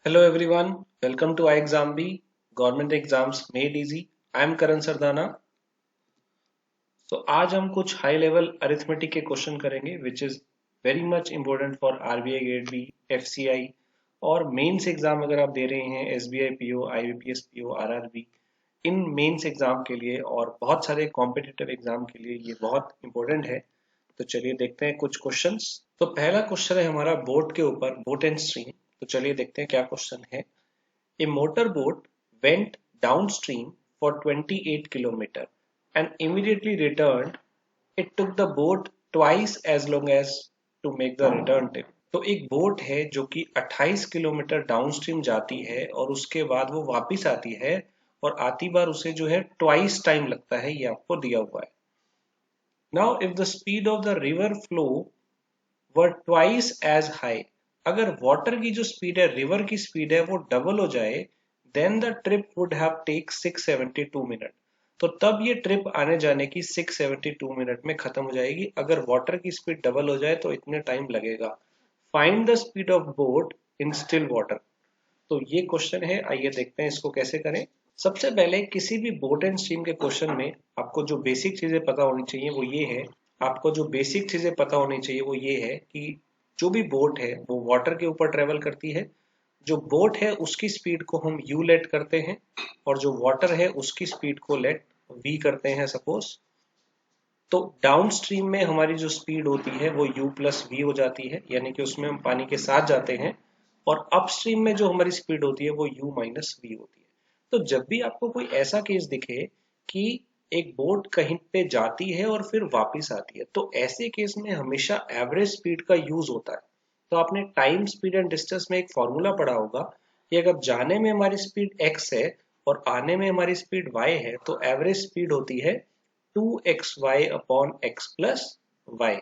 Hello everyone, welcome to iExamB, Government Exams Made Easy. I am Karan Sardana. So आज हम कुछ high level arithmetic के question करेंगे which is very much important for RBI Grade B, FCI और mains exam अगर आप दे रहे हैं SBI PO, IBPS PO, RRB in men's exam के लिए और बहुत सारे कॉम्पिटिटिव एग्जाम के लिए ये बहुत इंपॉर्टेंट है। तो चलिए देखते हैं कुछ क्वेश्चंस। तो पहला क्वेश्चन है हमारा बोट के ऊपर, बोट एंड स्ट्रीम। तो चलिए देखते हैं क्या क्वेश्चन है। A motorboat went downstream for 28 kilometers and immediately returned. It took the boat twice as long as to make the return trip. तो एक बोट है जो कि 28 किलोमीटर डाउनस्ट्रीम जाती है और उसके बाद वो वापस आती है और आती बार उसे जो है ट्वाइस टाइम लगता है, ये आपको दिया हुआ है। Now if the speed of the river flow were twice as high, अगर वाटर की जो स्पीड है, रिवर की स्पीड है, वो डबल हो जाए, then the trip would have take 672 minute. तो तब ये ट्रिप आने जाने की 672 मिनट में खत्म हो जाएगी। अगर वाटर की स्पीड डबल हो जाए तो इतने टाइम लगेगा। Find the speed of boat in still water. तो ये क्वेश्चन है, आइए देखते हैं इसको कैसे करें। सबसे पहले किसी भी बोट एंड स्ट्रीम के क्वेश्चन में आपको जो बेसिक चीजें पता होनी चाहिए वो ये है। आपको जो बेसिक चीजें पता होनी चाहिए वो ये है कि जो भी बोट है वो वाटर के ऊपर ट्रेवल करती है। जो बोट है उसकी स्पीड को हम u लेट करते हैं और जो वाटर है उसकी स्पीड को लेट v करते हैं सपोज। तो डाउन स्ट्रीम में हमारी जो स्पीड होती है वो u प्लस वी हो जाती है, यानी कि उसमें हम पानी के साथ जाते हैं। और अपस्ट्रीम में जो हमारी स्पीड होती है वो u माइनस वी होती है। तो जब भी आपको कोई ऐसा केस दिखे कि एक बोट कहीं पे जाती है और फिर वापस आती है, तो ऐसे केस में हमेशा एवरेज स्पीड का यूज होता है। तो आपने टाइम स्पीड एंड डिस्टेंस में एक फॉर्मूला पढ़ा होगा कि अगर जाने में हमारी स्पीड x है और आने में हमारी स्पीड y है, तो एवरेज स्पीड होती है 2xy upon x plus Y.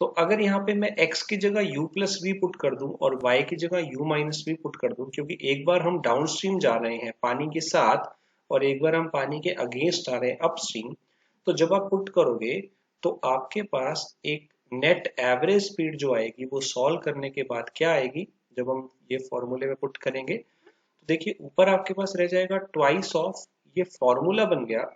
तो अगर यहाँ पे मैं x की जगह u प्लस वी पुट कर दूं और y की जगह u माइनस वी पुट कर दूं, क्योंकि एक बार हम डाउन स्ट्रीम जा रहे हैं पानी के साथ और एक बार हम पानी के अगेंस्ट आ रहे हैं अपस्ट्रीम, तो जब आप पुट करोगे तो आपके पास एक नेट एवरेज स्पीड जो आएगी वो सॉल्व करने के बाद क्या आएगी, जब हम ये फॉर्मूले में पुट करेंगे तो देखिए ऊपर आपके पास रह जाएगा ट्वाइस ऑफ, ये फॉर्मूला बन गया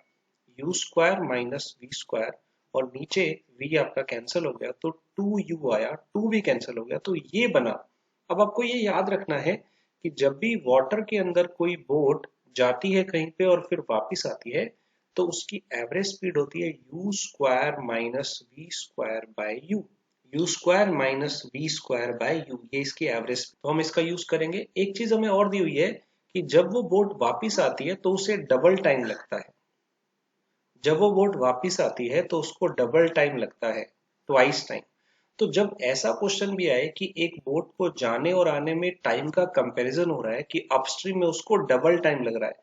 u square minus v square, और नीचे v आपका कैंसिल हो गया तो 2u आया, 2 भी कैंसिल हो गया तो ये बना। अब आपको ये याद रखना है कि जब भी वाटर के अंदर कोई बोट जाती है कहीं पे और फिर वापस आती है तो उसकी एवरेज स्पीड होती है u square minus v square by u. U square minus v square by u, ये इसकी एवरेज। तो हम इसका यूज करेंगे। एक चीज हमें और दी हुई है कि जब वो बोट वापस आती है तो उसे डबल टाइम लगता है। जब वो बोट वापस आती है तो उसको डबल टाइम लगता है, ट्वाइस टाइम। तो जब ऐसा क्वेश्चन भी आए कि एक बोट को जाने और आने में टाइम का कंपैरिजन हो रहा है कि अपस्ट्रीम में उसको डबल टाइम लग रहा है,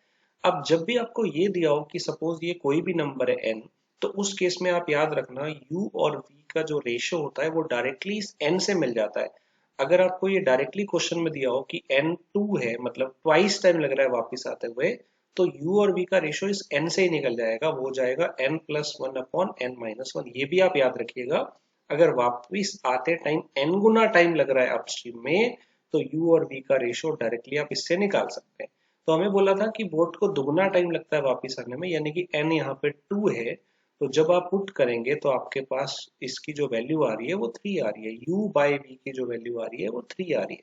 अब जब भी आपको ये दिया हो कि सपोज ये कोई भी नंबर है n, तो उस केस में आप याद रखना u और v का जो रेशियो होता है वो डायरेक्टली इस n से मिल जाता है। अगर आपको ये डायरेक्टली क्वेश्चन में दिया हो कि n 2 है, मतलब ट्वाइस टाइम लग रहा है वापस आते हुए, तो u और v का रेशियो इस n से ही निकल जाएगा, वो हो जाएगा n plus one upon n minus one. ये भी आप याद रखिएगा, अगर वापस आते टाइम n गुना टाइम लग रहा है अपस्ट्रीम में तो u और v का रेशियो डायरेक्टली आप इससे निकाल सकते हैं। तो हमें बोला था कि बोट को दुगना टाइम लगता है वापस आने में, यानी कि n यहाँ पे 2 है। तो जब आप पुट करेंगे तो आपके पास इसकी जो वैल्यू आ रही है वो 3 आ रही है, u बाय v की जो वैल्यू आ रही है वो 3 आ रही है,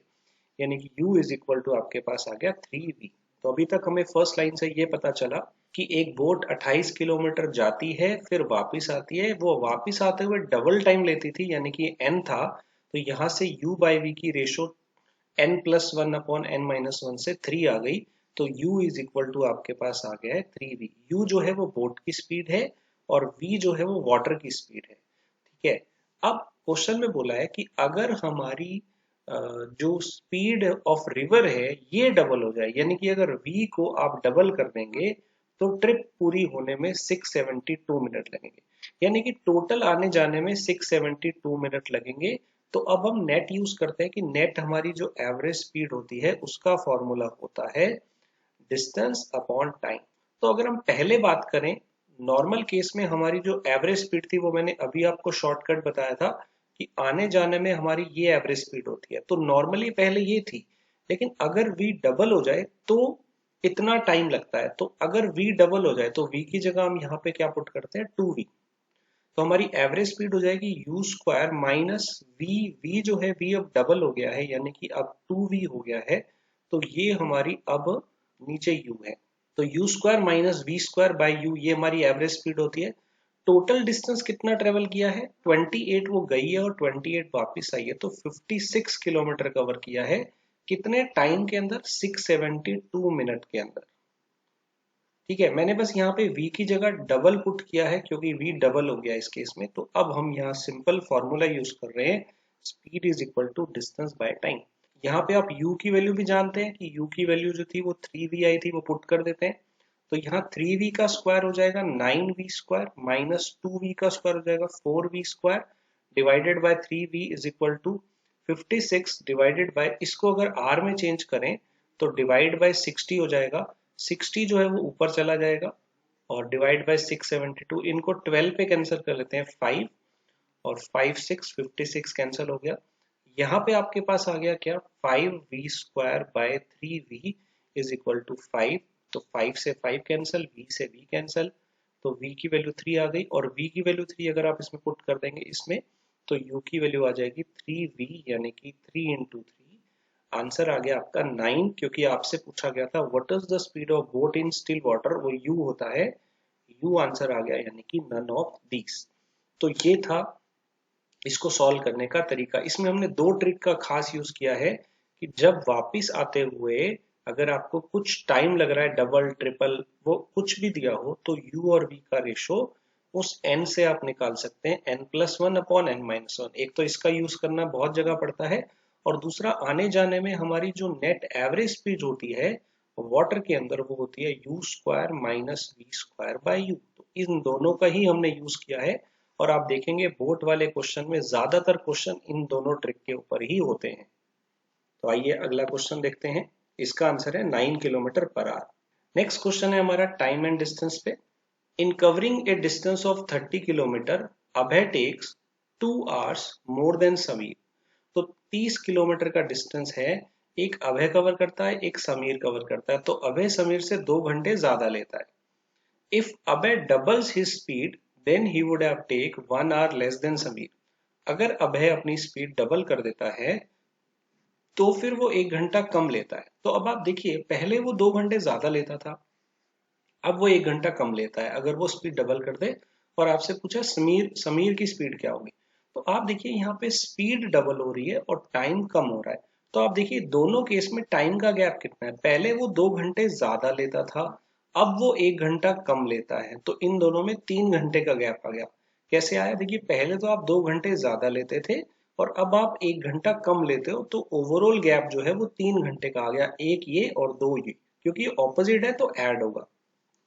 यानी कि u इज इक्वल टू आपके पास आ गया 3v। तो अभी तक हमें फर्स्ट लाइन से ये पता चला कि एक बोट 28 किलोमीटर जाती है फिर वापस आती है, वो वापस आते हुए डबल टाइम लेती थी, यानी कि n था। तो यहाँ से u बाय v की ratio n plus one upon n minus one से 3 आ गई। तो u इज इक्वल टू आपके पास आ गया है 3v। u जो है वो बोट की स्पीड है और v जो है वो वाटर की स्पीड है। ठीक है। अब क्वेश्चन में बोला है कि अगर हमारी जो स्पीड ऑफ रिवर है ये डबल हो जाए, यानी कि अगर v को आप डबल कर देंगे तो ट्रिप पूरी होने में 672 मिनट लगेंगे, यानी कि टोटल आने जाने में 672 मिनट लगेंगे। तो अब हम नेट यूज करते हैं कि नेट हमारी जो एवरेज स्पीड होती है उसका फॉर्मूला होता है डिस्टेंस अपॉन टाइम। तो अगर हम पहले बात करें, नॉर्मल केस में हमारी जो एवरेज स्पीड थी वो मैंने अभी आपको शॉर्टकट बताया था कि आने जाने में हमारी ये एवरेज स्पीड होती है। तो नॉर्मली पहले ये थी लेकिन अगर v डबल हो जाए तो इतना टाइम लगता है। तो अगर v डबल हो जाए तो v की जगह हम यहाँ पे क्या पुट करते हैं 2v। तो हमारी एवरेज स्पीड हो जाएगी u स्क्वायर माइनस v जो है v अब डबल हो गया है यानी कि अब 2v हो गया है। तो ये हमारी अब नीचे u है। तो u square minus v square by u ये हमारी एवरेज स्पीड होती है। टोटल डिस्टेंस कितना ट्रेवल किया है 28 वो गई है और 28 वापस आई है। तो 56 किलोमीटर कवर किया है। कितने टाइम के अंदर 672 मिनट के अंदर। ठीक है, मैंने बस यहाँ पे v की जगह डबल पुट किया है क्योंकि v डबल हो गया इस केस में। तो अब हम यहाँ सिंपल फॉर्मूला यूज कर रहे हैं, speed is equal to distance by time. यहाँ पे आप u की वैल्यू भी जानते हैं कि u की वैल्यू जो थी वो 3v आई थी, वो पुट कर देते हैं। तो यहाँ 3v का स्क्वायर हो जाएगा 9v स्क्वायर माइनस 2v का स्क्वायर हो जाएगा 4v square divided by 3v is equal to 56 divided by, इसको अगर r में चेंज करें तो डिवाइड बाय 60 हो जाएगा। 60 जो है वो ऊपर चला जाएगा और डिवाइड बाय 672, इनको 12 पे कैंसिल कर लेते हैं 5 और 5 6 56 कैंसिल हो गया। यहाँ पे आपके पास आ गया क्या 5v square by 3v is equal to 5। तो 5 से 5 कैंसिल, v से v कैंसिल, तो v की वैल्यू 3 आ गई और v की वैल्यू 3 अगर आप इसमें पुट कर देंगे इसमें तो u की वैल्यू आ जाएगी 3v यानी कि 3 इंटू 3। आंसर आ गया आपका 9 क्योंकि आपसे पूछा गया था what is the speed of boat in still water, वो u होता है। u आंसर आ गया यानी कि नन ऑफ दीस। तो ये था इसको सॉल्व करने का तरीका। इसमें हमने दो ट्रिक का खास यूज किया है कि जब वापस आते हुए अगर आपको कुछ टाइम लग रहा है, डबल ट्रिपल वो कुछ भी दिया हो, तो u और v का रेशो उस n से आप निकाल सकते हैं n+1 अपॉन n-1। एक तो इसका यूज करना बहुत जगह पड़ता है और दूसरा आने जाने में हमारी जो नेट एवरेज स्पीड होती है वाटर के अंदर वो होती है u square minus v square by u। तो इन दोनों का ही हमने यूज किया है और आप देखेंगे बोट वाले क्वेश्चन में ज्यादातर क्वेश्चन इन दोनों ट्रिक के ऊपर ही होते हैं। तो आइए अगला क्वेश्चन देखते हैं। इसका आंसर है 9 kilometre per hour. Next question है हमारा टाइम एंड डिस्टेंस पे। In covering a distance of 30 kilometre Abhay takes 2 hours more than Samir. तो 30 किलोमीटर का डिस्टेंस है, एक अभय कवर करता है एक समीर कवर करता है। तो अभय समीर से 2 घंटे ज्यादा लेता है। If Abhay doubles his speed then he would have take 1 hour less than Samir. अगर अभय अपनी स्पीड डबल कर देता है तो फिर वो 1 घंटा कम लेता है। तो अब आप देखिए पहले वो 2 घंटे ज्यादा लेता था, अब वो 1 घंटा कम लेता है। अगर वो स्पीड डबल कर दे और आपसे पूछा समीर समीर की स्पीड क्या होगी, तो आप देखिए यहाँ पे स्पीड डबल हो रही है और टाइम कम हो रहा है। तो आप देखिए दोनों केस में टाइम का गैप कितना है, पहले वो 2 घंटे ज्यादा लेता था, अब वो 1 घंटा कम लेता है। तो इन दोनों में 3 घंटे का गैप आ गया। कैसे आया, देखिए पहले तो आप 2 घंटे ज्यादा लेते थे और अब आप 1 घंटा कम लेते हो, तो ओवरऑल गैप जो है वो 3 घंटे का आ गया। एक ये और दो ये, क्योंकि ऑपोजिट है तो ऐड होगा।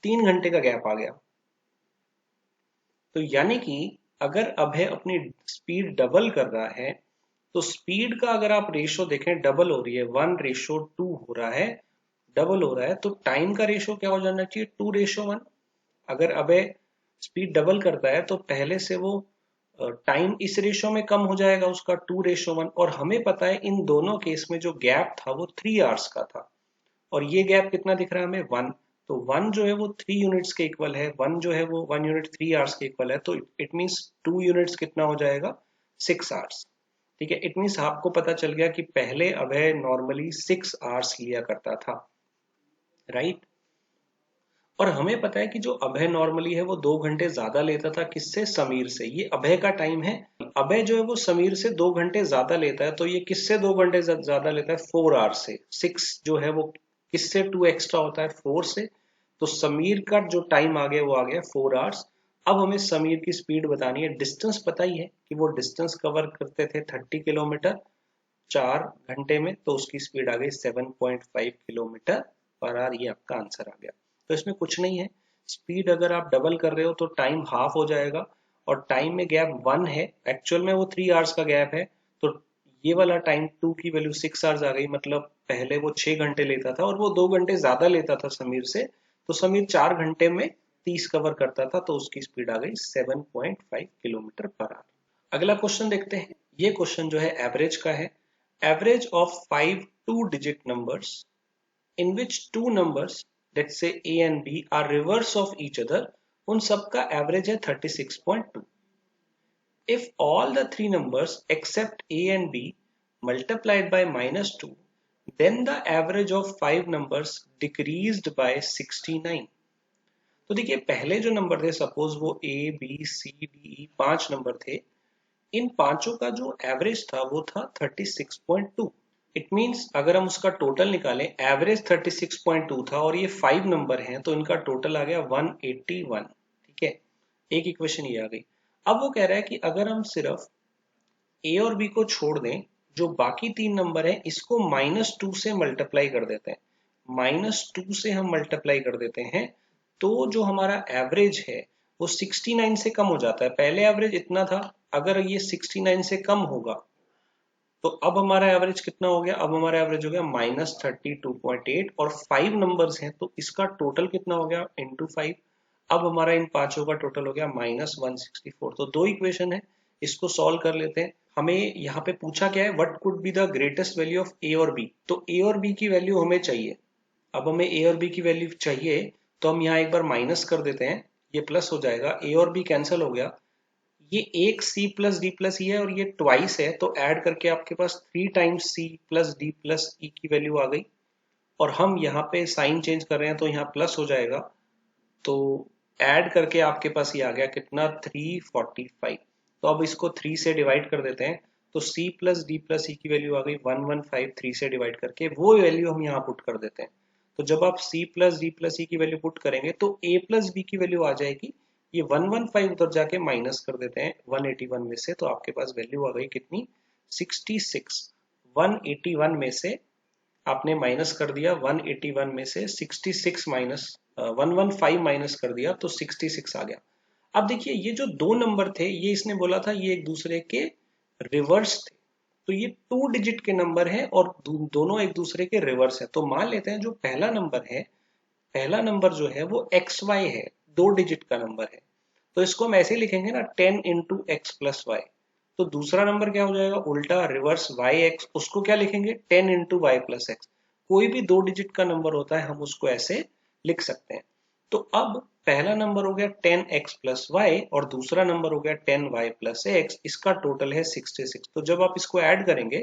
3 घंटे का गैप आ गया। तो यानी कि अगर अभय अपनी स्पीड डबल कर रहा है तो स्पीड का अगर आप रेशो देखें डबल हो रही है, 1:2 हो रहा है, डबल हो रहा है, तो टाइम का रेशो क्या हो जाना चाहिए 2:1। अगर अभय स्पीड डबल करता है तो पहले से वो टाइम इस रेशो में कम हो जाएगा उसका 2:1। और हमें पता है इन दोनों केस में जो गैप था वो 3 आवर्स का था और ये गैप कितना दिख रहा है हमें 1। तो 1 जो है वो 3 यूनिट्स के इक्वल है, 1 जो है वो 1 यूनिट 3 आवर्स के इक्वल है। तो इट मींस 2 यूनिट्स कितना हो जाएगा 6 आवर्स। ठीक है, इट मींस आपको पता चल गया कि पहले अभय नॉर्मली 6 आवर्स लिया करता था, राइट। और हमें पता है कि जो अभय नॉर्मली है वो 2 घंटे ज्यादा लेता था, किससे, समीर से। ये अभय का टाइम है। अभय जो है वो समीर से 2 घंटे ज्यादा लेता है, तो ये किससे 2 घंटे ज्यादा लेता है 4 आवर्स से। 6 जो है वो किससे 2 एक्स्ट्रा होता है 4 से। तो समीर का जो टाइम आ गया वो आ गया 4 आवर्स। अब हमें समीर की स्पीड बतानी है। डिस्टेंस पता ही है कि वो डिस्टेंस कवर करते थे 30 किलोमीटर 4 घंटे में, तो उसकी स्पीड आ गई 7.5 किलोमीटर पर आवर। ये आपका आंसर आ गया। तो इसमें कुछ नहीं है, स्पीड अगर आप डबल कर रहे हो तो टाइम हाफ हो जाएगा और टाइम में गैप 1 है, एक्चुअल में वो 3 आवर्स का गैप है। तो ये वाला टाइम 2 की वैल्यू 6 आवर्स आ गई, मतलब पहले वो 6 घंटे लेता था और वो 2 घंटे ज्यादा लेता था समीर से। तो समीर 4 घंटे में 30 कवर करता था, तो उसकी स्पीड आ गई 7.5 किलोमीटर पर आवर। अगला क्वेश्चन देखते हैं। ये क्वेश्चन जो है एवरेज का है। average of 5 two-digit numbers in which two numbers, let's say A and B, are reverse of each other, उन सबका एवरेज है 36.2. If all the three numbers except A and B multiplied by -2, then the average of 5 numbers decreased by 69. तो देखिए पहले जो number थे, suppose वो A B C D E 5 number थे, इन पांचों का जो एवरेज था वो था 36.2. इट मींस अगर हम उसका टोटल निकालें, एवरेज 36.2 था और ये 5 नंबर हैं, तो इनका टोटल आ गया 181. ठीक है, एक इक्वेशन ये आ गई. अब वो कह रहा है कि अगर हम सिर्फ ए और बी को छोड़ दें, जो बाकी तीन नंबर हैं इसको -2 से मल्टीप्लाई कर देते हैं, -2 से हम मल्टीप्लाई कर देते हैं, तो जो हमारा एवरेज है वो 69 से कम हो जाता है. पहले एवरेज इतना था, अगर ये 69 से कम होगा तो अब हमारा एवरेज कितना हो गया, अब हमारा एवरेज हो गया -32.8 और 5 नंबर्स हैं तो इसका टोटल कितना हो गया इंटू 5. अब हमारा इन पांचों का टोटल हो गया -164. तो दो इक्वेशन है, इसको सॉल्व कर लेते हैं. हमें यहाँ पे पूछा क्या है, what could be the greatest value of a और बी. तो ए और बी की वैल्यू हमें चाहिए. अब हमें ए और बी की वैल्यू चाहिए तो हम यहाँ एक बार माइनस कर देते हैं, ये प्लस हो जाएगा, ए और बी कैंसिल हो गया. ये एक c plus d plus e है और ये ट्वाइस है, तो ऐड करके आपके पास 3 times c plus d plus e की वैल्यू आ गई. और हम यहाँ पे साइन चेंज कर रहे हैं तो यहाँ प्लस हो जाएगा, तो ऐड करके आपके पास ये आ गया कितना 345. तो अब इसको 3 से डिवाइड कर देते हैं, तो c plus d plus e की वैल्यू आ गई 1153 से डिवाइड करके, वो वैल्यू हम यहाँ पुट कर देते हैं. तो जब आप c plus d plus e की वैल्यू पुट करेंगे तो a प्लस b की वैल्यू आ जाएगी. ये 115 उधर जाके माइनस कर देते हैं 181 में से, तो आपके पास वैल्यू आ गई कितनी 66. 181 में से आपने माइनस कर दिया, 181 में से 66 माइनस 115 माइनस कर दिया तो 66 आ गया. अब देखिए ये जो दो नंबर थे, ये इसने बोला था ये एक दूसरे के रिवर्स थे, तो ये 2 डिजिट के नंबर हैं और दोनों एक दूसरे के रिवर्स है. तो मान लेते हैं जो पहला नंबर है, पहला नंबर जो है वो XY है, 2 डिजिट का नंबर है, तो इसको हम ऐसे लिखेंगे ना 10 इंटू एक्स प्लस वाई. तो दूसरा नंबर क्या हो जाएगा, उल्टा रिवर्स YX, उसको क्या लिखेंगे 10 इंटू वाई प्लस एक्स. कोई भी 2 डिजिट का नंबर होता है हम उसको ऐसे लिख सकते हैं. तो अब पहला नंबर हो गया 10x प्लस वाई और दूसरा नंबर हो गया 10y प्लस एक्स, इसका टोटल है 66. तो जब आप इसको ऐड करेंगे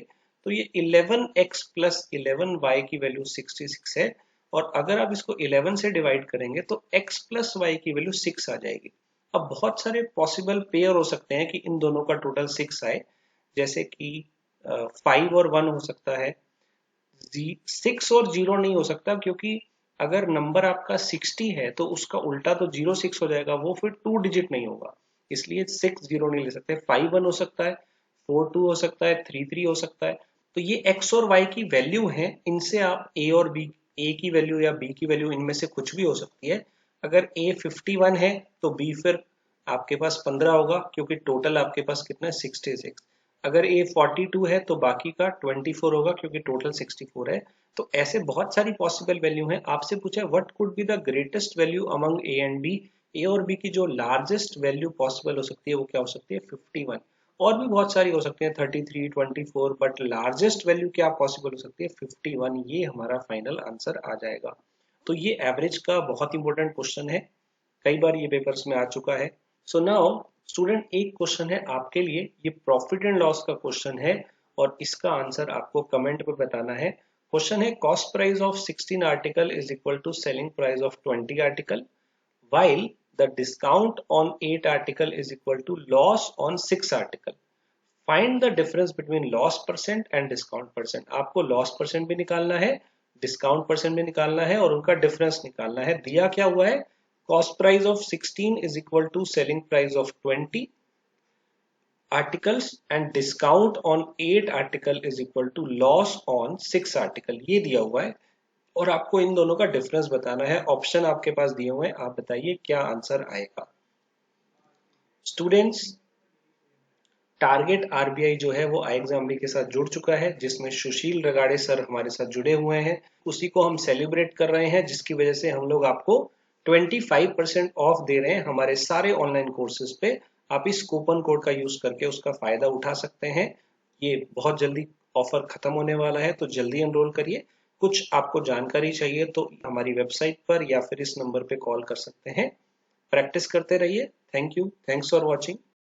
तो ये 11x प्लस 11y की वैल्यू 66 है, और अगर आप इसको 11 से डिवाइड करेंगे तो x प्लस वाई की वैल्यू 6 आ जाएगी. अब बहुत सारे पॉसिबल पेयर हो सकते हैं कि इन दोनों का टोटल 6 आए, जैसे कि 5 और 1 हो सकता है, 6 और 0 नहीं हो सकता, क्योंकि अगर नंबर आपका 60 है तो उसका उल्टा तो 06 हो जाएगा, वो फिर 2 डिजिट नहीं होगा, इसलिए 6 0 नहीं ले सकते. 5 1 हो सकता है, 4 2 हो सकता है, 3 3 हो सकता है. तो ये x और y की वैल्यू है, इनसे आप a और b, a की वैल्यू या b की वैल्यू इनमें से कुछ भी हो सकती है. अगर a 51 है तो b फिर आपके पास 15 होगा, क्योंकि टोटल आपके पास कितना है 66. अगर a 42 है तो बाकी का 24 होगा, क्योंकि टोटल 64 है. तो ऐसे बहुत सारी पॉसिबल वैल्यू हैं. आपसे पूछा है what could be the greatest value among a and b. a और b की जो लार्जेस्ट वैल्यू पॉसिबल हो सकती है वो क्या हो सकती है 51. और भी बहुत सारी हो सकती है 33 24, बट लार्जेस्ट वैल्यू क्या पॉसिबल हो सकती है 51. ये हमारा फाइनल आंसर आ जाएगा. तो ये एवरेज का बहुत इंपॉर्टेंट क्वेश्चन है, कई बार ये पेपर्स में आ चुका है. सो नाउ स्टूडेंट, एक क्वेश्चन है आपके लिए, ये प्रॉफिट एंड लॉस का क्वेश्चन है और इसका आंसर आपको कमेंट पर बताना है. क्वेश्चन है cost price of 16 article is equal to selling price of 20 article while the discount on 8 article is equal to loss on 6 article. Find the difference between loss percent and discount percent. आपको loss percent भी निकालना है, discount percent भी निकालना है और उनका difference निकालना है. दिया क्या हुआ है, cost price of 16 is equal to selling price of 20 articles and discount on 8 article is equal to loss on 6 article. ये दिया हुआ है और आपको इन दोनों का डिफरेंस बताना है. ऑप्शन आपके पास दिए हुए हैं, आप बताइए क्या आंसर आएगा. स्टूडेंट्स, टारगेट आरबीआई जो है वो iExamB के साथ जुड़ चुका है, जिसमें सुशील रगाड़े सर हमारे साथ जुड़े हुए हैं. उसी को हम सेलिब्रेट कर रहे हैं, जिसकी वजह से हम लोग आपको 25% ऑफ दे रहे हैं हमारे सारे ऑनलाइन कोर्सेज पे. आप इस कूपन कोड का यूज करके उसका फायदा उठा सकते हैं. ये बहुत जल्दी ऑफर खत्म होने वाला है, तो जल्दी एनरोल करिए। कुछ आपको जानकारी चाहिए तो हमारी वेबसाइट पर या फिर इस नंबर पे कॉल कर सकते हैं। प्रैक्टिस करते रहिए। Thank you, thanks for watching.